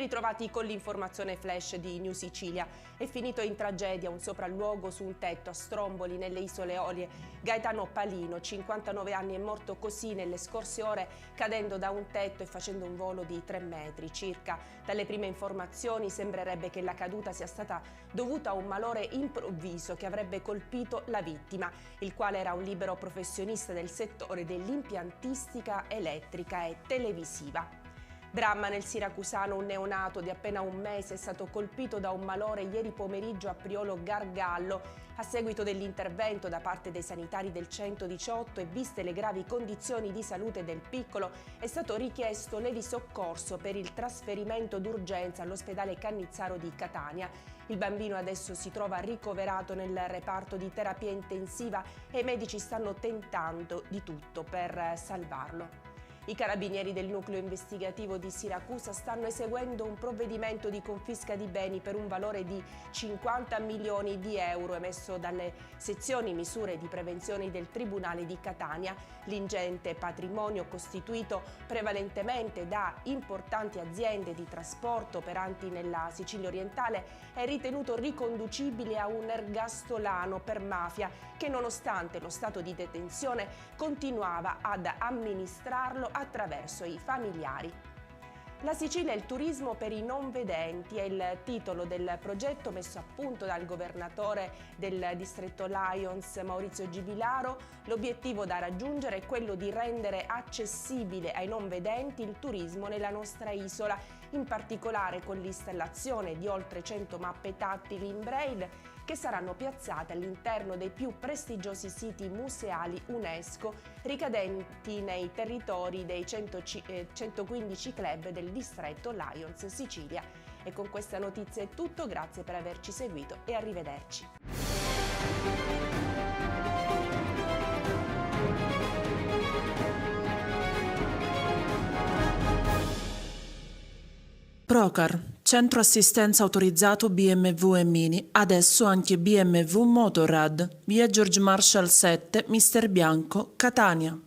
ritrovati con l'informazione flash di New Sicilia. È finito in tragedia un sopralluogo su un tetto a Stromboli, nelle Isole Eolie. Gaetano Palino, 59 anni, è morto così nelle scorse ore, cadendo da un tetto e facendo un volo di 3 metri circa. Dalle prime informazioni sembrerebbe che la caduta sia stata dovuta a un malore improvviso che avrebbe colpito la vittima, il quale era un libero professionista del settore dell'impiantistica elettrica e televisiva. Dramma nel siracusano: un neonato di appena un mese è stato colpito da un malore ieri pomeriggio a Priolo Gargallo. A seguito dell'intervento da parte dei sanitari del 118 e viste le gravi condizioni di salute del piccolo, è stato richiesto levisoccorso per il trasferimento d'urgenza all'ospedale Cannizzaro di Catania. Il bambino adesso si trova ricoverato nel reparto di terapia intensiva e i medici stanno tentando di tutto per salvarlo. I carabinieri del nucleo investigativo di Siracusa stanno eseguendo un provvedimento di confisca di beni per un valore di 50 milioni di euro emesso dalle sezioni misure di prevenzione del Tribunale di Catania. L'ingente patrimonio, costituito prevalentemente da importanti aziende di trasporto operanti nella Sicilia orientale, è ritenuto riconducibile a un ergastolano per mafia che, nonostante lo stato di detenzione, continuava ad amministrarlo attraverso i familiari. La Sicilia e il turismo per i non vedenti è il titolo del progetto messo a punto dal governatore del distretto Lions, Maurizio Gibilaro. L'obiettivo da raggiungere è quello di rendere accessibile ai non vedenti il turismo nella nostra isola, in particolare con l'installazione di oltre 100 mappe tattili in braille che saranno piazzate all'interno dei più prestigiosi siti museali UNESCO ricadenti nei territori dei 115 club del distretto Lions Sicilia. E con questa notizia è tutto, grazie per averci seguito e arrivederci. Procar, centro assistenza autorizzato BMW e Mini, adesso anche BMW Motorrad, via George Marshall 7, Mister Bianco, Catania.